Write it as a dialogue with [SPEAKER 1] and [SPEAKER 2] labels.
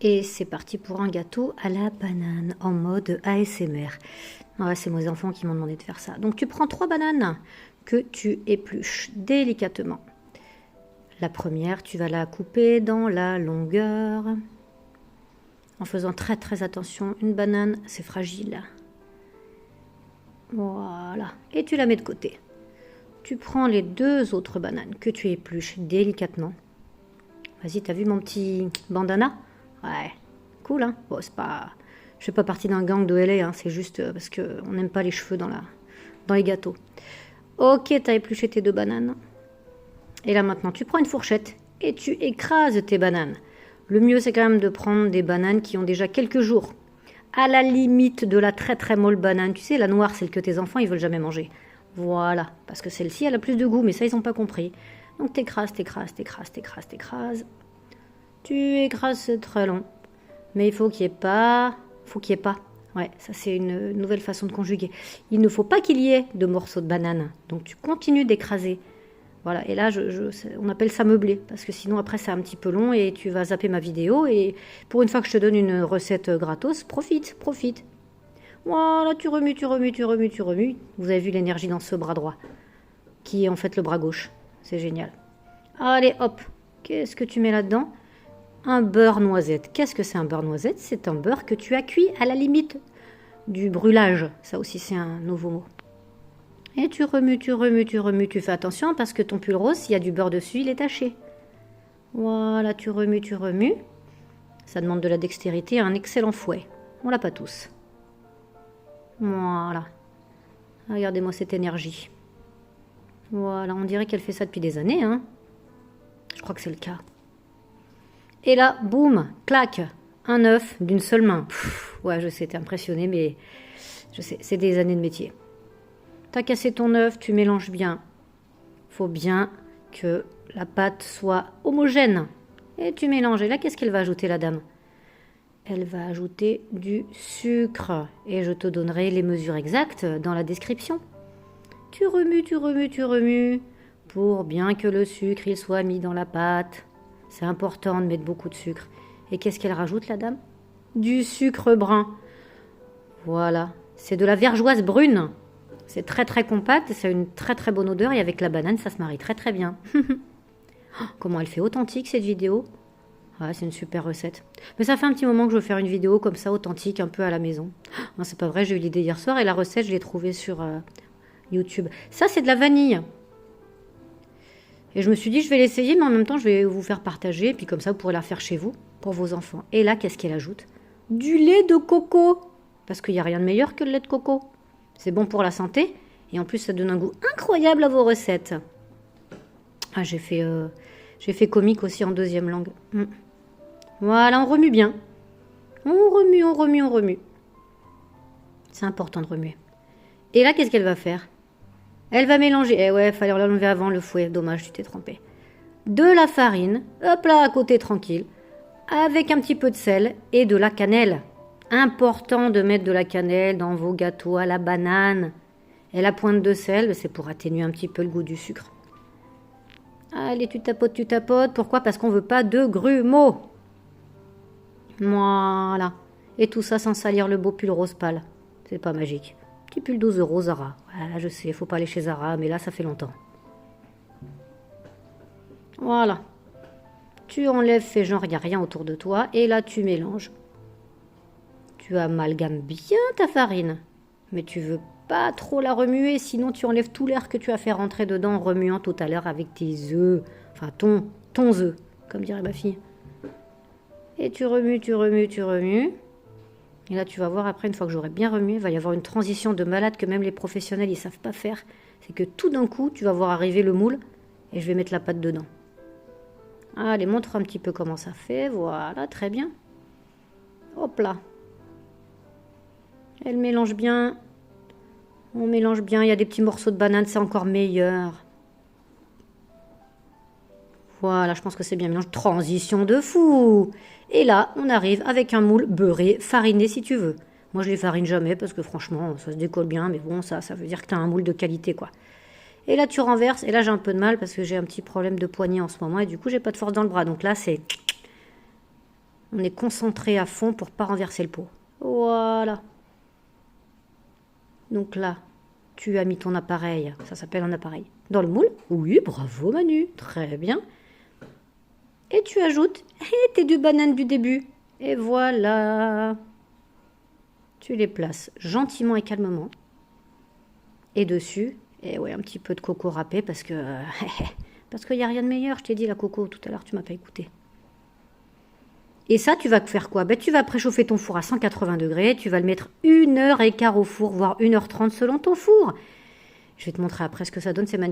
[SPEAKER 1] Et c'est parti pour un gâteau à la banane en mode ASMR. Ouais, c'est mes enfants qui m'ont demandé de faire ça. Donc tu prends 3 bananes que tu épluches délicatement. La première, tu vas la couper dans la longueur. En faisant très très attention, une banane, c'est fragile. Voilà. Et tu la mets de côté. Tu prends les 2 autres bananes que tu épluches délicatement. Vas-y, t'as vu mon petit bandana? Ouais, cool, hein? Bon, c'est pas... Je fais pas partie d'un gang de LA, hein, c'est juste parce qu'on n'aime pas les cheveux dans les gâteaux. Ok, t'as épluché tes 2 bananes. Et là maintenant, tu prends une fourchette et tu écrases tes bananes. Le mieux, c'est quand même de prendre des bananes qui ont déjà quelques jours. À la limite de la très très molle banane. Tu sais, la noire, celle que tes enfants, ils veulent jamais manger. Voilà, parce que celle-ci, elle a plus de goût, mais ça, ils n'ont pas compris. Donc t'écrases, t'écrases, t'écrases, t'écrases, t'écrases. Tu écrases, c'est très long. Mais il faut qu'il n'y ait pas... Ouais, ça c'est une nouvelle façon de conjuguer. Il ne faut pas qu'il y ait de morceaux de banane. Donc tu continues d'écraser. Voilà, et là, on appelle ça meubler, parce que sinon après c'est un petit peu long et tu vas zapper ma vidéo. Et pour une fois que je te donne une recette gratos, profite, profite. Voilà, tu remues, tu remues, tu remues, tu remues. Vous avez vu l'énergie dans ce bras droit, qui est en fait le bras gauche. C'est génial. Allez, hop, qu'est-ce que tu mets là-dedans? Un beurre noisette. Qu'est-ce que c'est un beurre noisette? C'est un beurre que tu as cuit à la limite du brûlage. Ça aussi, c'est un nouveau mot. Et tu remues, tu remues, tu remues. Tu fais attention parce que ton pull rose, s'il y a du beurre dessus, il est taché. Voilà, tu remues, tu remues. Ça demande de la dextérité et un excellent fouet. On l'a pas tous. Voilà. Regardez-moi cette énergie. Voilà, on dirait qu'elle fait ça depuis des années, hein. Je crois que c'est le cas. Et là, boum, clac, un œuf d'une seule main. Ouais, je sais, t'es impressionné, mais je sais, c'est des années de métier. T'as cassé ton œuf, tu mélanges bien. Faut bien que la pâte soit homogène. Et tu mélanges. Et là, qu'est-ce qu'elle va ajouter, la dame? Elle va ajouter du sucre. Et je te donnerai les mesures exactes dans la description. Tu remues, tu remues, tu remues. Pour bien que le sucre, il soit mis dans la pâte. C'est important de mettre beaucoup de sucre. Et qu'est-ce qu'elle rajoute, la dame? Du sucre brun. Voilà. C'est de la vergeoise brune. C'est très très compact et ça a une très très bonne odeur. Et avec la banane, ça se marie très très bien. Comment elle fait authentique, cette vidéo? Ah, c'est une super recette. Mais ça fait un petit moment que je veux faire une vidéo comme ça, authentique, un peu à la maison. Non, c'est pas vrai, j'ai eu l'idée hier soir et la recette, je l'ai trouvée sur YouTube. Ça, c'est de la vanille. Et je me suis dit, je vais l'essayer, mais en même temps, je vais vous faire partager. Et puis comme ça, vous pourrez la faire chez vous, pour vos enfants. Et là, qu'est-ce qu'elle ajoute? Du lait de coco. Parce qu'il n'y a rien de meilleur que le lait de coco. C'est bon pour la santé. Et en plus, ça donne un goût incroyable à vos recettes. Ah, j'ai fait comique aussi en 2e langue. Voilà, on remue bien. On remue, on remue, on remue. C'est important de remuer. Et là, qu'est-ce qu'elle va faire? Elle va mélanger. Eh ouais, fallait l'enlever avant le fouet. Dommage, tu t'es trompé. De la farine, hop là, à côté tranquille, avec un petit peu de sel et de la cannelle. Important de mettre de la cannelle dans vos gâteaux à la banane. Et la pointe de sel, c'est pour atténuer un petit peu le goût du sucre. Allez, tu tapotes, tu tapotes. Pourquoi? Parce qu'on veut pas de grumeaux. Voilà. Et tout ça sans salir le beau pull rose pâle. C'est pas magique. Petit pull 12 € Zara. Ouais, je sais, faut pas aller chez Zara, mais là, ça fait longtemps. Voilà. Tu enlèves, fais genre, il n'y a rien autour de toi. Et là, tu mélanges. Tu amalgames bien ta farine. Mais tu veux pas trop la remuer, sinon tu enlèves tout l'air que tu as fait rentrer dedans en remuant tout à l'heure avec tes œufs. Enfin, ton œuf, comme dirait ma fille. Et tu remues, tu remues, tu remues. Et là, tu vas voir, après, une fois que j'aurai bien remué, il va y avoir une transition de malade que même les professionnels, ils savent pas faire. C'est que tout d'un coup, tu vas voir arriver le moule et je vais mettre la pâte dedans. Allez, montre un petit peu comment ça fait. Voilà, très bien. Hop là. Elle mélange bien. On mélange bien. Il y a des petits morceaux de banane, c'est encore meilleur. Voilà, je pense que c'est bien mélange. Transition de fou. Et là, on arrive avec un moule beurré, fariné si tu veux. Moi, je les farine jamais parce que franchement, ça se décolle bien. Mais bon, ça veut dire que tu as un moule de qualité, quoi. Et là, tu renverses. Et là, j'ai un peu de mal parce que j'ai un petit problème de poignet en ce moment. Et du coup, j'ai pas de force dans le bras. Donc là, c'est On est concentré à fond pour pas renverser le pot. Voilà. Donc là, tu as mis ton appareil, ça s'appelle un appareil, dans le moule. Oui, bravo Manu, très bien. Et tu ajoutes tes 2 bananes du début. Et voilà. Tu les places gentiment et calmement. Et dessus, et ouais, un petit peu de coco râpé parce que parce qu'il n'y a rien de meilleur. Je t'ai dit la coco tout à l'heure, tu m'as pas écouté. Et ça, tu vas faire quoi? Tu vas préchauffer ton four à 180 degrés. Tu vas le mettre 1h15 au four, voire 1h30 selon ton four. Je vais te montrer après ce que ça donne, c'est magnifique.